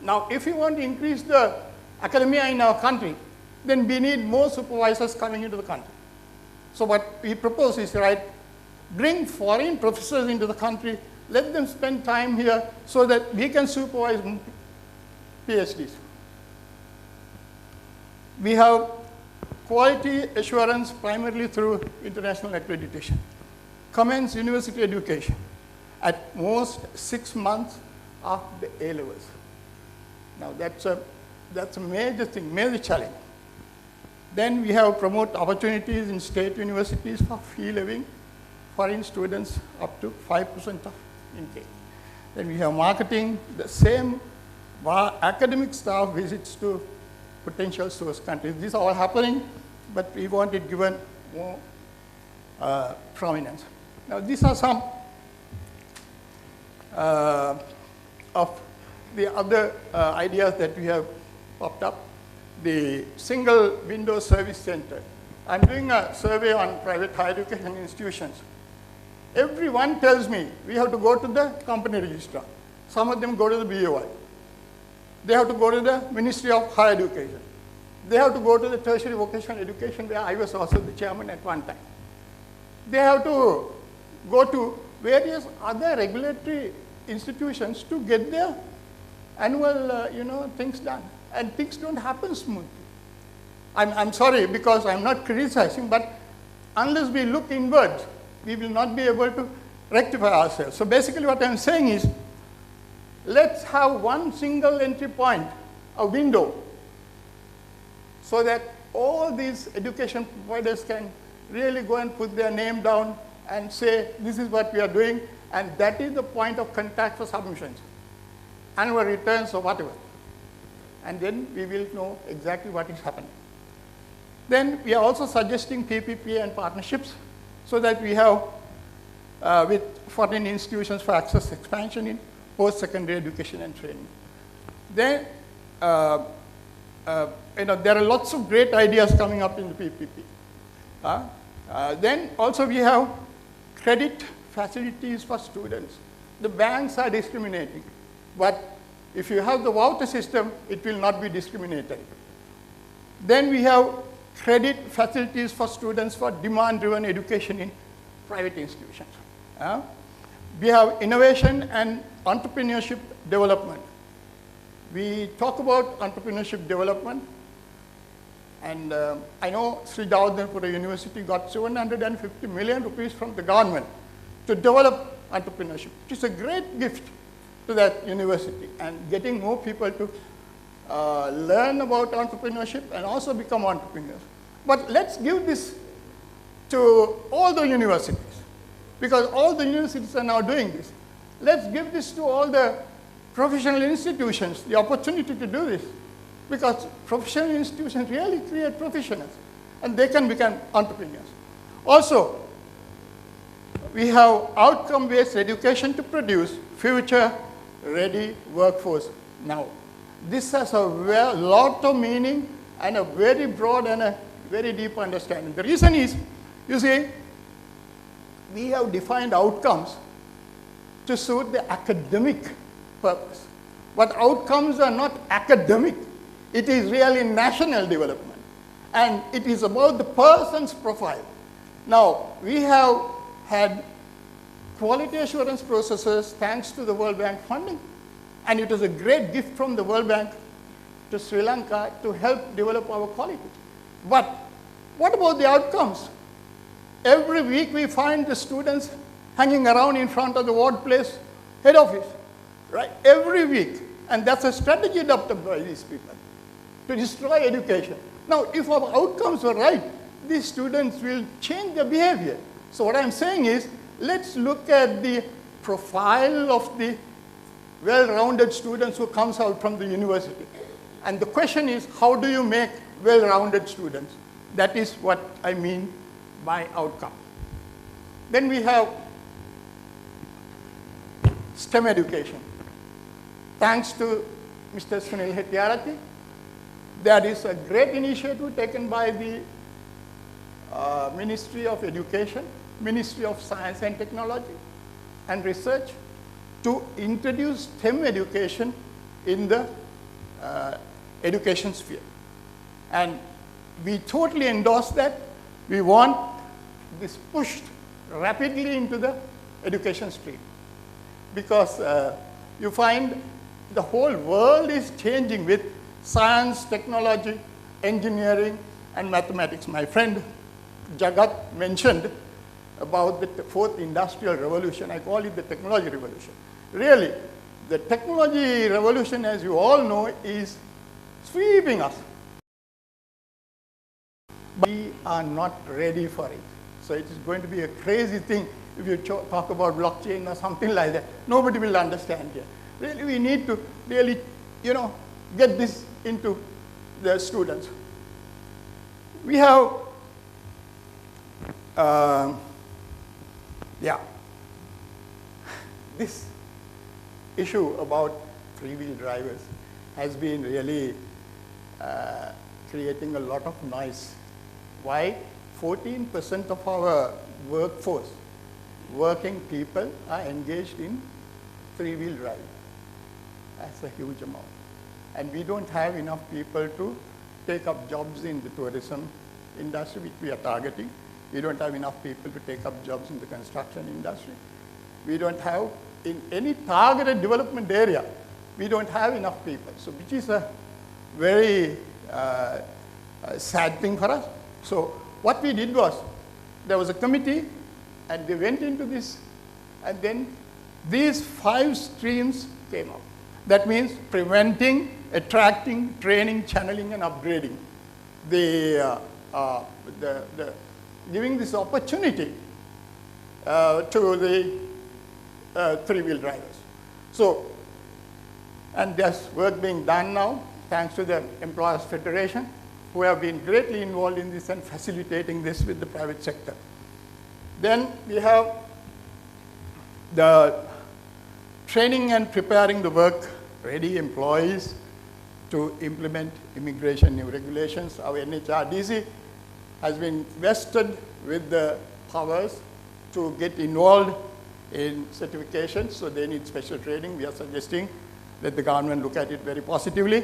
Now, if you want to increase the academia in our country, then we need more supervisors coming into the country. So what we propose is, right, bring foreign professors into the country, let them spend time here so that we can supervise PhDs. We have quality assurance primarily through international accreditation. Commence university education at most 6 months after the A-levels. Now that's a major thing, major challenge. Then we have promote opportunities in state universities for fee living foreign students up to 5% of intake. Then we have marketing, the same academic staff visits to potential source countries. These are all happening, but we want it given more prominence. Now these are some of the other ideas that we have popped up. The single window service center. I'm doing a survey on private higher education institutions. Everyone tells me we have to go to the company registrar. Some of them go to the BOI. They have to go to the Ministry of Higher Education. They have to go to the tertiary vocational education, where I was also the chairman at one time. They have to go to various other regulatory institutions to get their annual things done. And things don't happen smoothly. I'm sorry, because I'm not criticizing, but unless we look inwards, we will not be able to rectify ourselves. So basically what I'm saying is, let's have one single entry point, a window, so that all these education providers can really go and put their name down and say, this is what we are doing, and that is the point of contact for submissions, annual returns or whatever. And then we will know exactly what is happening. Then we are also suggesting PPP and partnerships so that we have with foreign institutions for access expansion in post-secondary education and training. Then there are lots of great ideas coming up in the PPP. Then also we have credit facilities for students. The banks are discriminating, but if you have the voucher system, it will not be discriminatory. Then we have credit facilities for students for demand-driven education in private institutions. We have innovation and entrepreneurship development. We talk about entrepreneurship development, and I know Sri Jawaharlal University got 750 million rupees from the government to develop entrepreneurship, which is a great gift to that university, and getting more people to learn about entrepreneurship and also become entrepreneurs. But let's give this to all the universities, because all the universities are now doing this. Let's give this to all the professional institutions, the opportunity to do this, because professional institutions really create professionals, and they can become entrepreneurs. Also, we have outcome-based education to produce future-ready workforce now. This has a lot of meaning and a very broad and a very deep understanding. The reason is, you see, we have defined outcomes to suit the academic purpose. But outcomes are not academic. It is really national development. And it is about the person's profile. Now, we have had quality assurance processes thanks to the World Bank funding. And it was a great gift from the World Bank to Sri Lanka to help develop our quality. But what about the outcomes? Every week we find the students hanging around in front of the ward place head office, right? Every week. And that's a strategy adopted by these people to destroy education. Now, if our outcomes were right, these students will change their behavior. So what I'm saying is, let's look at the profile of the well-rounded students who comes out from the university. And the question is, how do you make well-rounded students? That is what I mean by outcome. Then we have STEM education. Thanks to Mr. Sunil Hettiarati, there is a great initiative taken by the Ministry of Education, Ministry of Science and Technology and Research to introduce STEM education in the education sphere. And we totally endorse that. We want this pushed rapidly into the education stream, because you find the whole world is changing with science, technology, engineering, and mathematics. My friend Jagat mentioned about the fourth industrial revolution. I call it the technology revolution. Really, the technology revolution, as you all know, is sweeping us. But we are not ready for it. So it is going to be a crazy thing if you talk about blockchain or something like that. Nobody will understand here. Really, we need to really, get this into the students. We have, this issue about three-wheel drivers has been really creating a lot of noise. Why? 14% of our workforce, working people, are engaged in three-wheel driving. That's a huge amount. And we don't have enough people to take up jobs in the tourism industry, which we are targeting. We don't have enough people to take up jobs in the construction industry. We don't have, in any targeted development area, we don't have enough people. So which is a very sad thing for us. So what we did was, there was a committee, and they went into this, and then these 5 streams came up. That means preventing, attracting, training, channeling, and upgrading. Giving this opportunity to the three-wheel drivers. So, and there's work being done now, thanks to the Employers Federation, who have been greatly involved in this and facilitating this with the private sector. Then we have the training and preparing the work-ready employees to implement immigration new regulations. Our NHRDC has been vested with the powers to get involved in certifications, so they need special training. We are suggesting that the government look at it very positively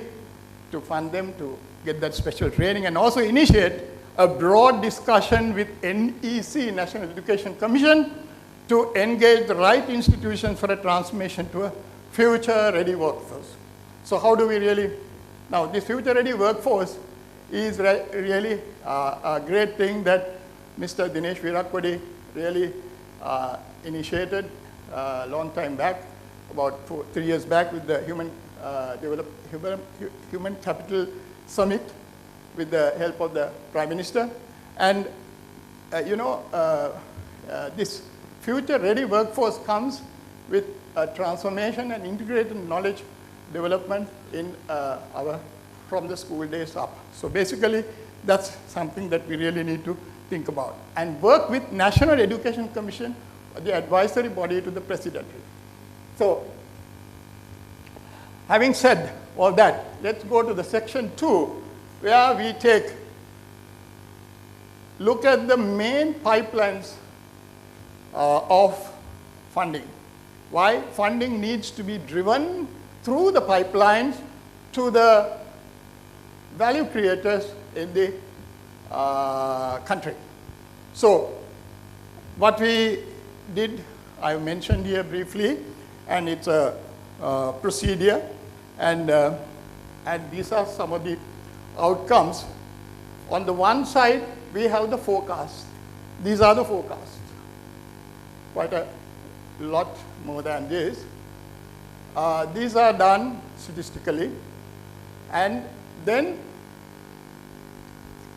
to fund them to get that special training, and also initiate a broad discussion with NEC, National Education Commission, to engage the right institutions for a transformation to a future-ready workforce. So how do we really, now this future-ready workforce is really a great thing that Mr. Dinesh Virakpudi really initiated a long time back, about 3 years back, with the Human Capital Summit with the help of the Prime Minister. And this future-ready workforce comes with a transformation and integrated knowledge development in from the school days up. So basically, that's something that we really need to think about. And work with National Education Commission, the advisory body to the presidency. So, having said all that, let's go to the section 2, where we look at the main pipelines of funding. Why funding needs to be driven through the pipelines to the value creators in the country. So what we did, I mentioned here briefly, and it's a procedure, and these are some of the outcomes. On the one side, we have the forecast. These are the forecasts. Quite a lot more than this. These are done statistically, and then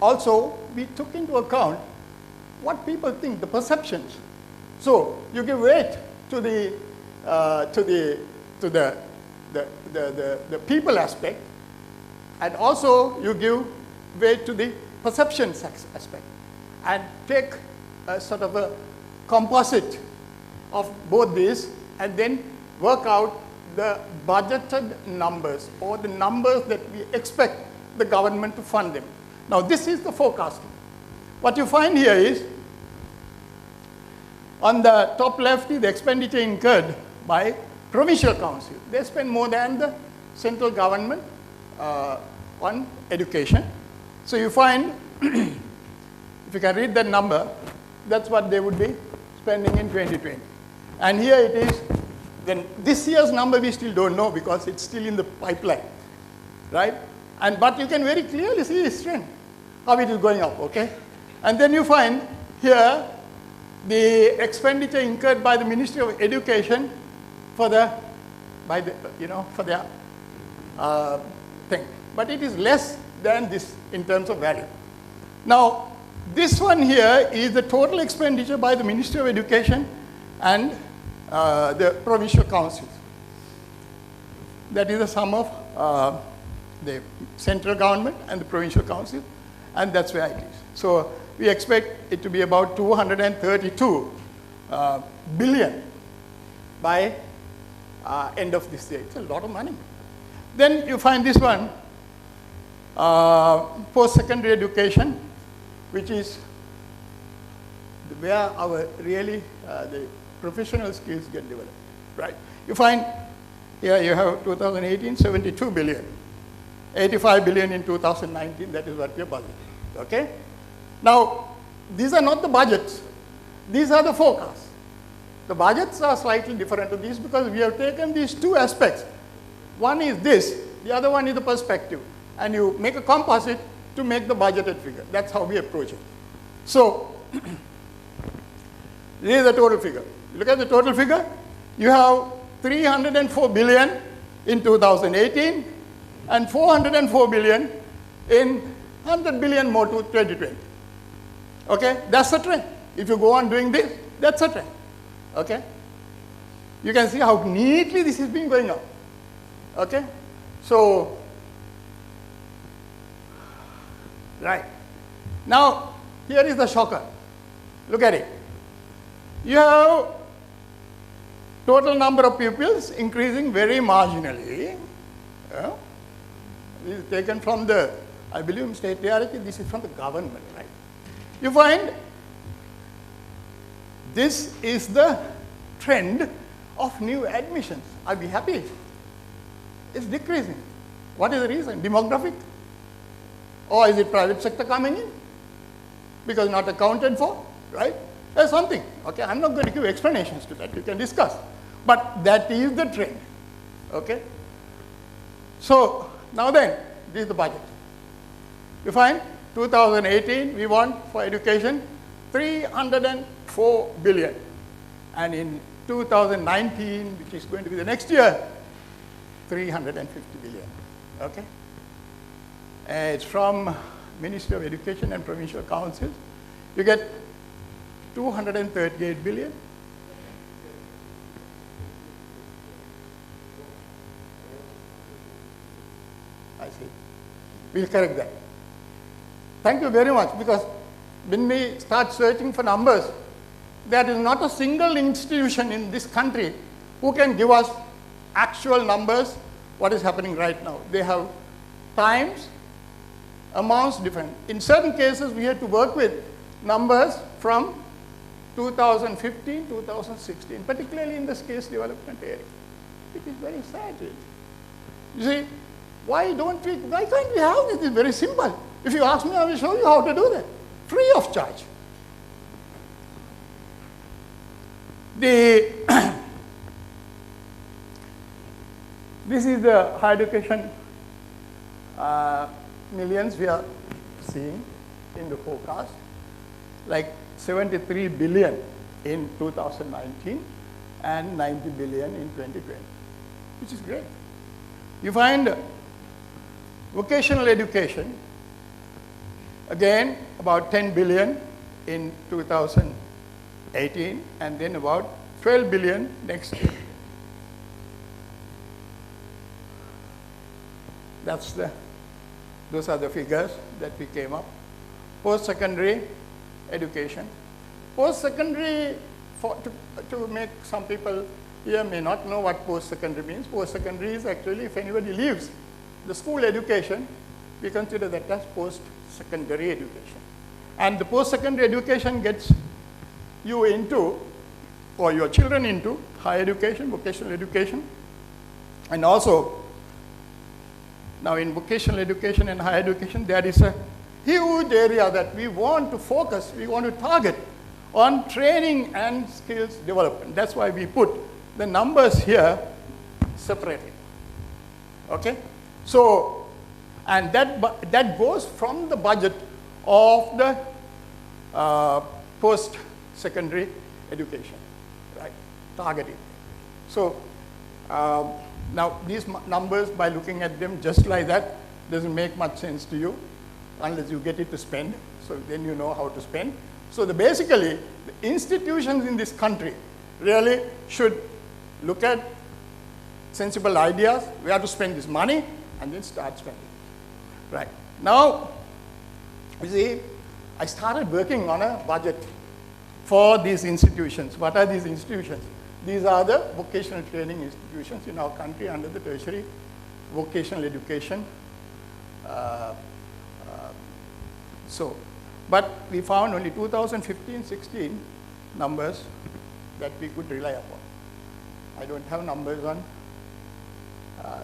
also we took into account what people think, the perceptions. So you give weight to the the people aspect, and also you give weight to the perception aspect, and take a sort of a composite of both these, and then work out the budgeted numbers, or the numbers that we expect the government to fund them. Now, this is the forecasting. What you find here is, on the top left is the expenditure incurred by provincial council. They spend more than the central government on education. So you find, if you can read that number, that's what they would be spending in 2020. And here it is. Then this year's number we still don't know because it's still in the pipeline, right? But you can very clearly see this trend, how it is going up, okay? And then you find here the expenditure incurred by the Ministry of Education for their thing. But it is less than this in terms of value. Now, this one here is the total expenditure by the Ministry of Education and the provincial councils. That is the sum of the central government and the provincial council, and that's where it is. So we expect it to be about 232 billion by end of this year. It's a lot of money. Then you find this one, post-secondary education, which is where our really the professional skills get developed, right? You find here you have 2018, 72 billion, 85 billion in 2019, that is what we are budgeting, okay? Now, these are not the budgets, these are the forecasts. The budgets are slightly different to these because we have taken these two aspects. One is this, the other one is the perspective, and you make a composite to make the budgeted figure. That's how we approach it. So, this is the total figure. Look at the total figure. You have 304 billion in 2018 and 404 billion in 100 billion more to 2020. Okay, that's the trend. If you go on doing this, that's a trend. Okay, you can see how neatly this has been going up. Okay, so right now here is the shocker. Look at it. You have total number of pupils increasing very marginally. Yeah. This is taken from the, I believe, state reality. This is from the government, right? You find this is the trend of new admissions. I'll be happy. It's decreasing. What is the reason? Demographic? Or is it private sector coming in? Because not accounted for, right? There's something. Okay, I'm not going to give explanations to that. You can discuss. But that is the trend. Okay? So, now then, this is the budget. You find 2018, we want for education 304 billion. And in 2019, which is going to be the next year, 350 billion. Okay? It's from Ministry of Education and Provincial Councils. You get 238 billion. I see. We'll correct that. Thank you very much, because when we start searching for numbers, there is not a single institution in this country who can give us actual numbers, what is happening right now. They have times, amounts different. In certain cases, we had to work with numbers from 2015, 2016, particularly in the skills development area. It is very sad. You see, why can't we have this? It's very simple. If you ask me, I will show you how to do that, free of charge. This is the higher education millions we are seeing in the forecast, like 73 billion in 2019 and 90 billion in 2020, which is great. You find vocational education, again about 10 billion in 2018 and then about 12 billion next year. Those are the figures that we came up. Post-secondary education. Post-secondary, to make some people here may not know what post-secondary means. Post-secondary is actually if anybody leaves the school education, we consider that as post-secondary education. And the post-secondary education gets you into, or your children into, higher education, vocational education. And also, now in vocational education and higher education, there is a huge area that we want to focus, we want to target on training and skills development. That's why we put the numbers here separately. Okay? So, and that goes from the budget of the post-secondary education, right? Targeting. So, now these numbers, by looking at them just like that, doesn't make much sense to you unless you get it to spend. So then you know how to spend. So basically, the institutions in this country really should look at sensible ideas, where to spend this money, and then start spending. Right. Now, you see, I started working on a budget for these institutions. What are these institutions? These are the vocational training institutions in our country under the tertiary vocational education. But we found only 2015-16 numbers that we could rely upon. I don't have numbers on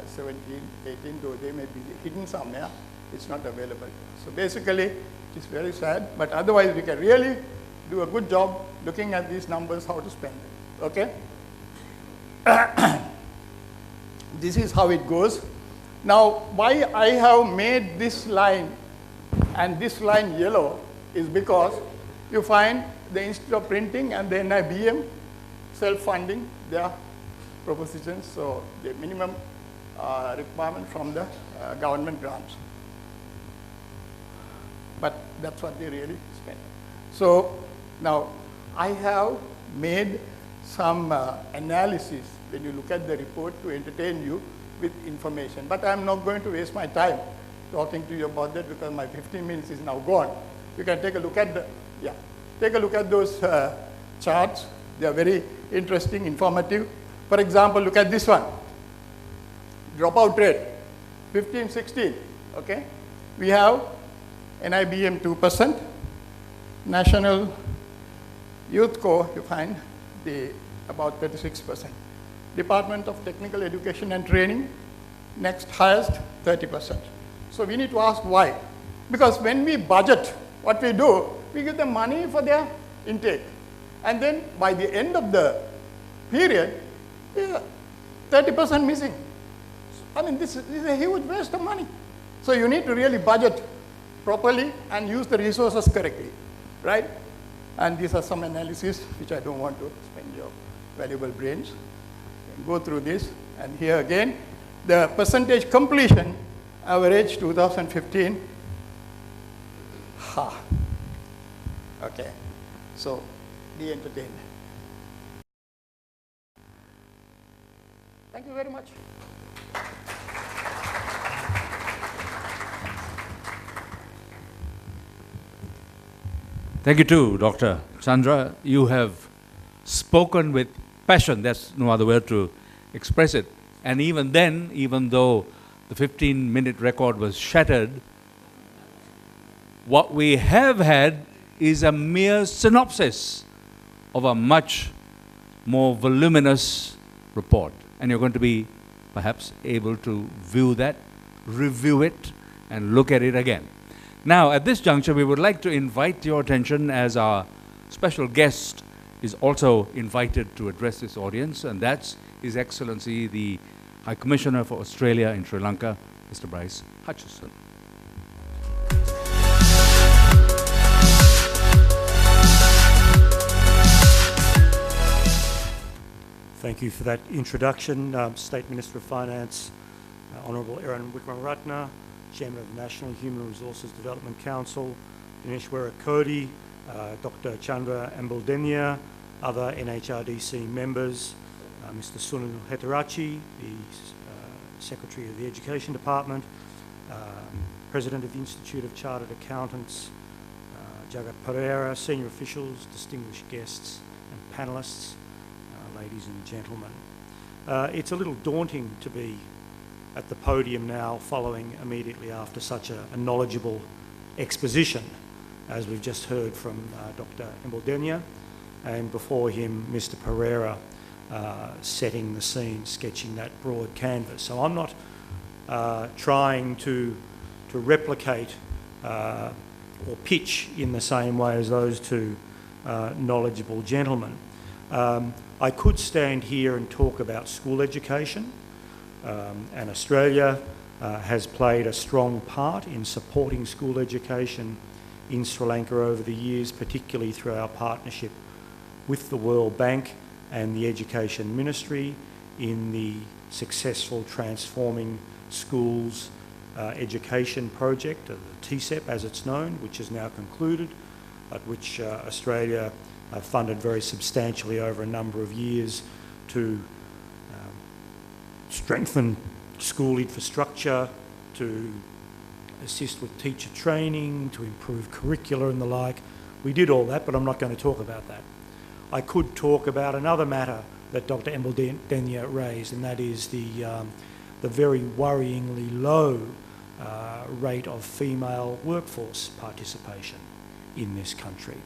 17, 18, though they may be hidden somewhere. It's not available. So basically, it's very sad, but otherwise we can really do a good job looking at these numbers, how to spend it. Okay? This is how it goes. Now, why I have made this line and this line yellow is because you find the Institute of Printing and the NIBM self-funding their propositions, so the minimum requirement from the government grants. But that's what they really spend. So now I have made some analysis when you look at the report to entertain you with information. But I'm not going to waste my time talking to you about that because my 15 minutes is now gone. You can take a look at take a look at those charts. They are very interesting, informative. For example, look at this one. Dropout rate, 15, 16, okay? We have NIBM 2%, National Youth Corps, you find about 36%. Department of Technical Education and Training, next highest, 30%. So we need to ask why. Because when we budget, what we do, we give them money for their intake. And then by the end of the period, 30% missing. I mean, this is a huge waste of money. So you need to really budget properly and use the resources correctly, right? And these are some analyses which I don't want to spend your valuable brains. Go through this, and here again, the percentage completion, average 2015. Okay, so be entertained. Thank you very much. Thank you too, Dr. Chandra. You have spoken with passion. That's no other way to express it. And even then, even though the 15-minute record was shattered, what we have had is a mere synopsis of a much more voluminous report. And you're going to be perhaps able to view that, review it, and look at it again. Now, at this juncture, we would like to invite your attention as our special guest is also invited to address this audience, and that's His Excellency, the High Commissioner for Australia in Sri Lanka, Mr. Bryce Hutchison. Thank you for that introduction, State Minister of Finance, Honourable Erin Wickramaratne, Chairman of the National Human Resources Development Council, Dineshwara Cody, Dr. Chandra Ambaldenia, other NHRDC members, Mr. Sunil Hetarachi, the Secretary of the Education Department, President of the Institute of Chartered Accountants, Jagat Pereira, senior officials, distinguished guests and panellists, ladies and gentlemen. It's a little daunting to be at the podium now following immediately after such a knowledgeable exposition, as we've just heard from Dr. Embaldenia, and before him Mr. Pereira setting the scene, sketching that broad canvas. So I'm not trying to replicate or pitch in the same way as those two knowledgeable gentlemen. I could stand here and talk about school education, and Australia has played a strong part in supporting school education in Sri Lanka over the years, particularly through our partnership with the World Bank and the Education Ministry in the successful Transforming Schools Education project, the TSEP as it's known, which is now concluded, but which Australia funded very substantially over a number of years to strengthen school infrastructure, to assist with teacher training, to improve curricula and the like. We did all that, but I'm not going to talk about that. I could talk about another matter that Dr. Embaldenia raised, and that is the very worryingly low rate of female workforce participation in this country.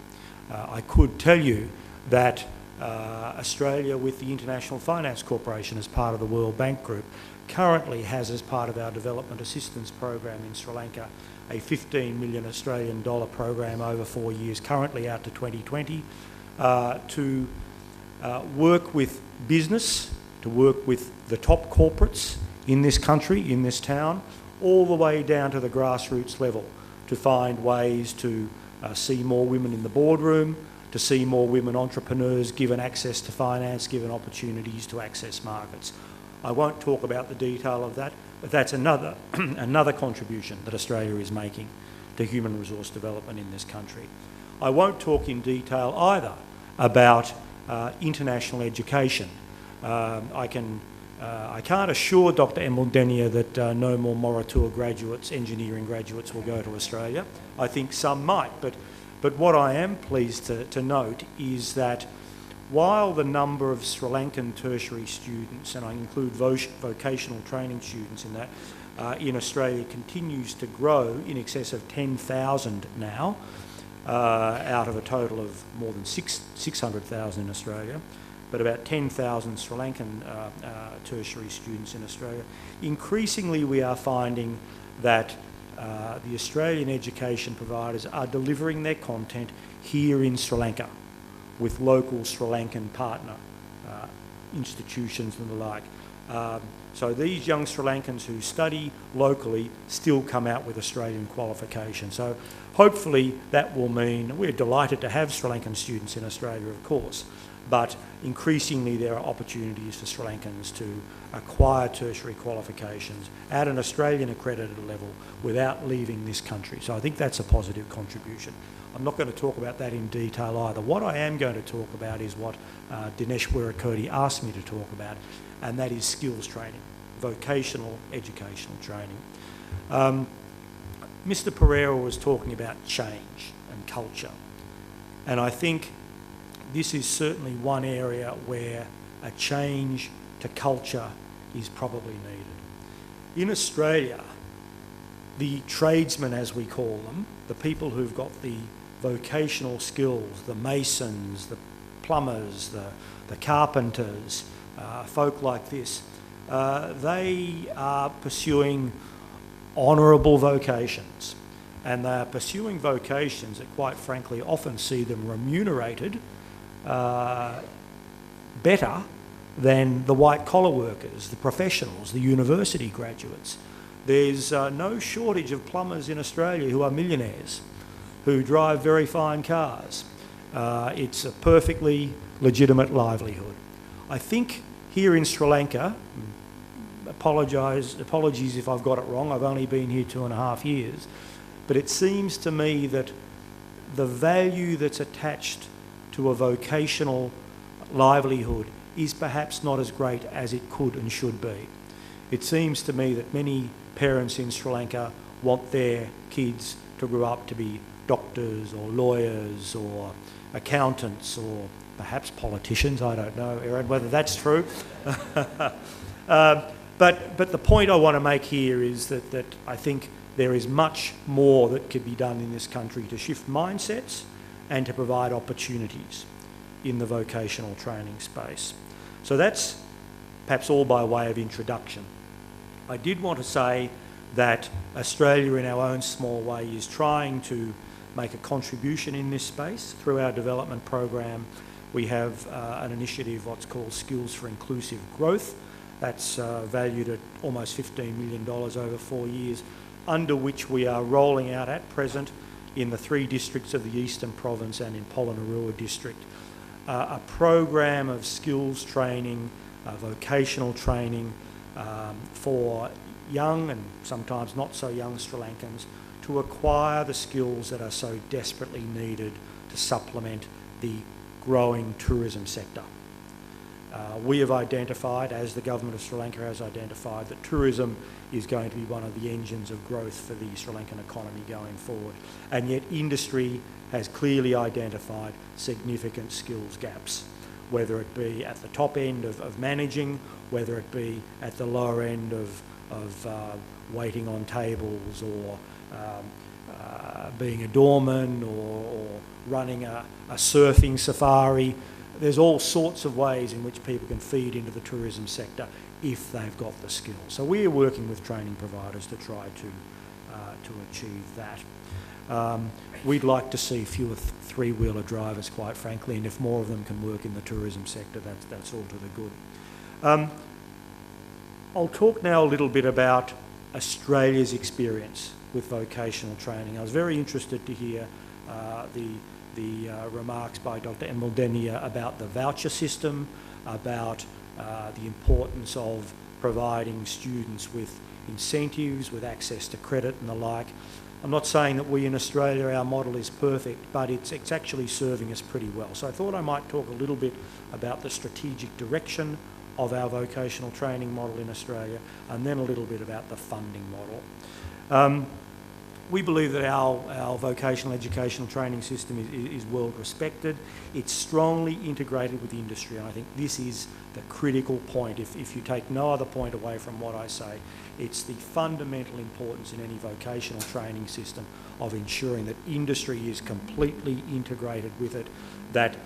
I could tell you that Australia, with the International Finance Corporation as part of the World Bank Group, currently has, as part of our development assistance program in Sri Lanka, a 15 million Australian dollar program over 4 years, currently out to 2020, to work with business, to work with the top corporates in this country, in this town, all the way down to the grassroots level, to find ways to see more women in the boardroom, to see more women entrepreneurs given access to finance, given opportunities to access markets. I won't talk about the detail of that, but that's another, another contribution that Australia is making to human resource development in this country. I won't talk in detail either about international education. I can't assure Dr. Embaldenia that no more Moratua graduates, engineering graduates, will go to Australia. I think some might, but what I am pleased to note is that while the number of Sri Lankan tertiary students, and I include vocational training students in that, in Australia continues to grow in excess of 10,000 now, out of a total of more than 600,000 in Australia, but about 10,000 Sri Lankan tertiary students in Australia. Increasingly, we are finding that the Australian education providers are delivering their content here in Sri Lanka with local Sri Lankan partner institutions and the like. So these young Sri Lankans who study locally still come out with Australian qualifications. So hopefully that will mean, we're delighted to have Sri Lankan students in Australia, of course, but increasingly there are opportunities for Sri Lankans to acquire tertiary qualifications at an Australian accredited level without leaving this country. So I think that's a positive contribution. I'm not going to talk about that in detail either. What I am going to talk about is what Dinesh Werakody asked me to talk about, and that is skills training, vocational educational training. Mr. Pereira was talking about change and culture, and I think this is certainly one area where a change to culture is probably needed. In Australia, the tradesmen, as we call them, the people who've got the vocational skills, the masons, the plumbers, the carpenters, folk like this, they are pursuing honourable vocations. And they are pursuing vocations that, quite frankly, often see them remunerated better than the white-collar workers, the professionals, the university graduates. There's no shortage of plumbers in Australia who are millionaires, who drive very fine cars. It's a perfectly legitimate livelihood. I think here in Sri Lanka, apologies if I've got it wrong, I've only been here 2.5 years, but it seems to me that the value that's attached to a vocational livelihood is perhaps not as great as it could and should be. It seems to me that many parents in Sri Lanka want their kids to grow up to be doctors or lawyers or accountants or perhaps politicians. I don't know, Erin, whether that's true. But the point I want to make here is that I think there is much more that could be done in this country to shift mindsets and to provide opportunities in the vocational training space. So that's perhaps all by way of introduction. I did want to say that Australia in our own small way is trying to make a contribution in this space through our development program. We have an initiative, what's called Skills for Inclusive Growth. That's valued at almost $15 million over 4 years, under which we are rolling out at present in the 3 districts of the Eastern Province and in Polonnaruwa district, a program of skills training, vocational training for young and sometimes not so young Sri Lankans to acquire the skills that are so desperately needed to supplement the growing tourism sector. We have identified, as the government of Sri Lanka has identified, that tourism is going to be one of the engines of growth for the Sri Lankan economy going forward. And yet industry has clearly identified significant skills gaps, whether it be at the top end of managing, whether it be at the lower end of waiting on tables or being a doorman or running a surfing safari. There's all sorts of ways in which people can feed into the tourism sector if they've got the skills. So we are working with training providers to try to achieve that. We'd like to see fewer three-wheeler drivers, quite frankly, and if more of them can work in the tourism sector, that's all to the good. I'll talk now a little bit about Australia's experience with vocational training. I was very interested to hear the remarks by Dr. Emildenia about the voucher system, about the importance of providing students with incentives, with access to credit and the like. I'm not saying that we in Australia, our model is perfect, but it's actually serving us pretty well. So I thought I might talk a little bit about the strategic direction of our vocational training model in Australia, and then a little bit about the funding model. We believe that our vocational educational training system is well respected. It's strongly integrated with industry, and I think this is the critical point. If you take no other point away from what I say, it's the fundamental importance in any vocational training system of ensuring that industry is completely integrated with it, that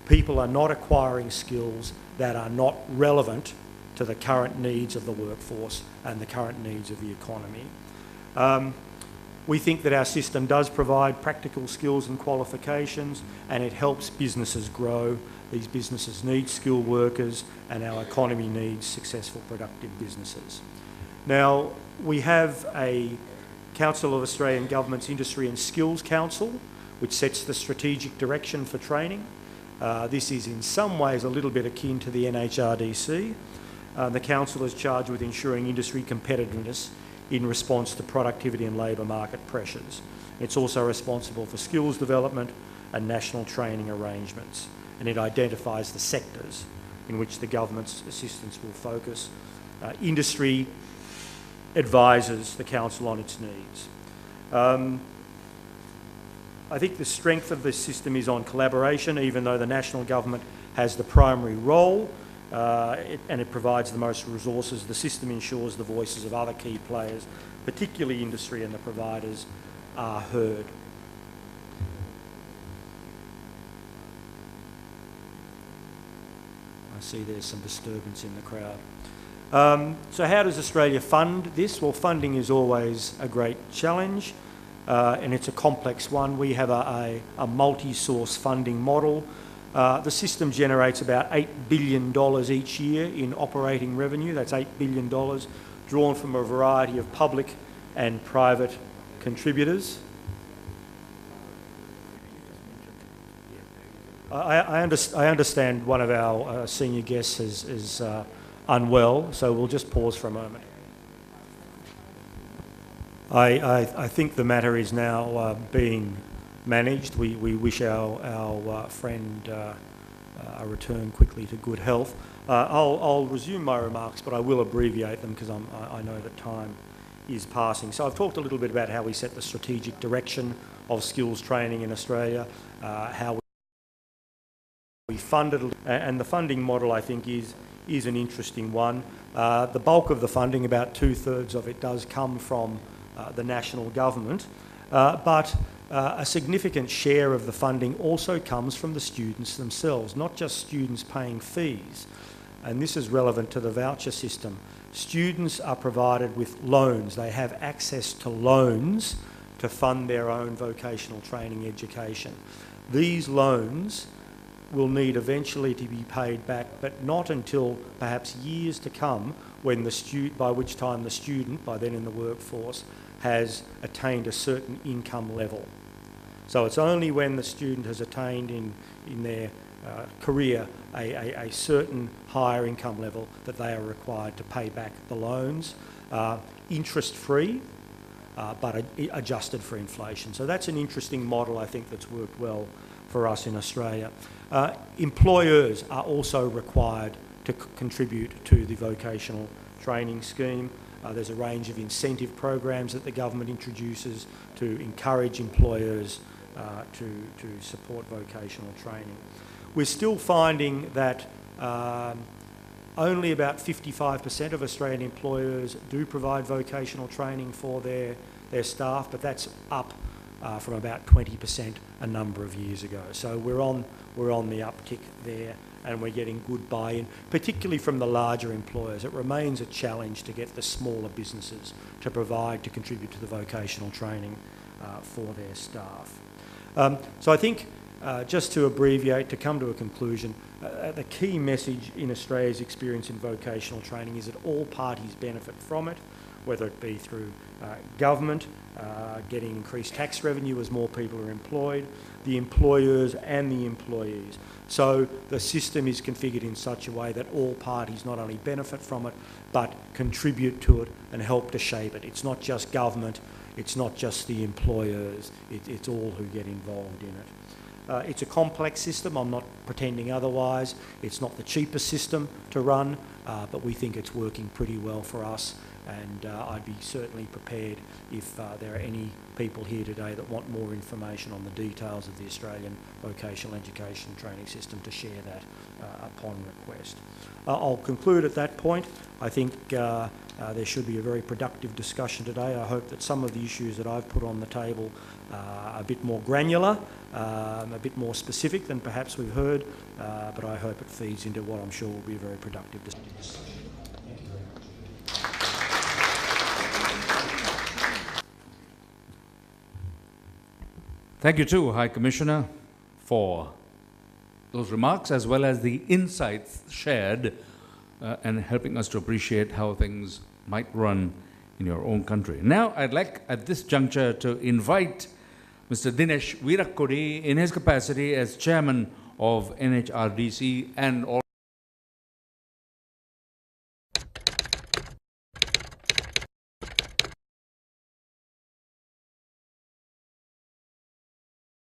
people are not acquiring skills that are not relevant to the current needs of the workforce and the current needs of the economy. We think that our system does provide practical skills and qualifications, and it helps businesses grow. These businesses need skilled workers, and our economy needs successful, productive businesses. Now, we have a Council of Australian Government's Industry and Skills Council, which sets the strategic direction for training. This is in some ways a little bit akin to the NHRDC. The Council is charged with ensuring industry competitiveness in response to productivity and labour market pressures. It's also responsible for skills development and national training arrangements, and it identifies the sectors in which the government's assistance will focus. Industry advises the Council on its needs. I think the strength of this system is on collaboration, even though the national government has the primary role and it provides the most resources. The system ensures the voices of other key players, particularly industry and the providers, are heard. I see there's some disturbance in the crowd. So how does Australia fund this? Well, funding is always a great challenge, and it's a complex one. We have a multi-source funding model. The system generates about $8 billion each year in operating revenue. That's $8 billion drawn from a variety of public and private contributors. I understand one of our senior guests is unwell, so we'll just pause for a moment. I think the matter is now being managed. We wish our friend a return quickly to good health. I'll resume my remarks, but I will abbreviate them because I know that time is passing. So I've talked a little bit about how we set the strategic direction of skills training in Australia, how we fund it, and the funding model, I think, is an interesting one. The bulk of the funding, about 2/3 of it, does come from the national government, but a significant share of the funding also comes from the students themselves, not just students paying fees. And this is relevant to the voucher system. Students are provided with loans. They have access to loans to fund their own vocational training education. These loans will need eventually to be paid back, but not until perhaps years to come, when by which time the student, by then in the workforce, has attained a certain income level. So it's only when the student has attained in their career a certain higher income level that they are required to pay back the loans, interest-free, but adjusted for inflation. So that's an interesting model, I think, that's worked well for us in Australia. Employers are also required to contribute to the vocational training scheme. There's a range of incentive programs that the government introduces to encourage employers to support vocational training. We're still finding that only about 55% of Australian employers do provide vocational training for their staff, but that's up from about 20% a number of years ago. So we're on the uptick there, and we're getting good buy-in, particularly from the larger employers. It remains a challenge to get the smaller businesses to contribute to the vocational training for their staff. So I think, just to abbreviate, to come to a conclusion, the key message in Australia's experience in vocational training is that all parties benefit from it, whether it be through government, getting increased tax revenue as more people are employed, the employers and the employees. So the system is configured in such a way that all parties not only benefit from it, but contribute to it and help to shape it. It's not just government, it's not just the employers, it's all who get involved in it. It's a complex system, I'm not pretending otherwise. It's not the cheapest system to run, but we think it's working pretty well for us, and I'd be certainly prepared if there are any people here today that want more information on the details of the Australian vocational education training system to share that upon request. I'll conclude at that point. I think there should be a very productive discussion today. I hope that some of the issues that I've put on the table are a bit more granular, a bit more specific than perhaps we've heard, but I hope it feeds into what I'm sure will be a very productive discussion. Thank you too, High Commissioner, for those remarks as well as the insights shared and helping us to appreciate how things might run in your own country. Now, I'd like at this juncture to invite Mr. Dinesh Veerakkodi in his capacity as Chairman of NHRDC and all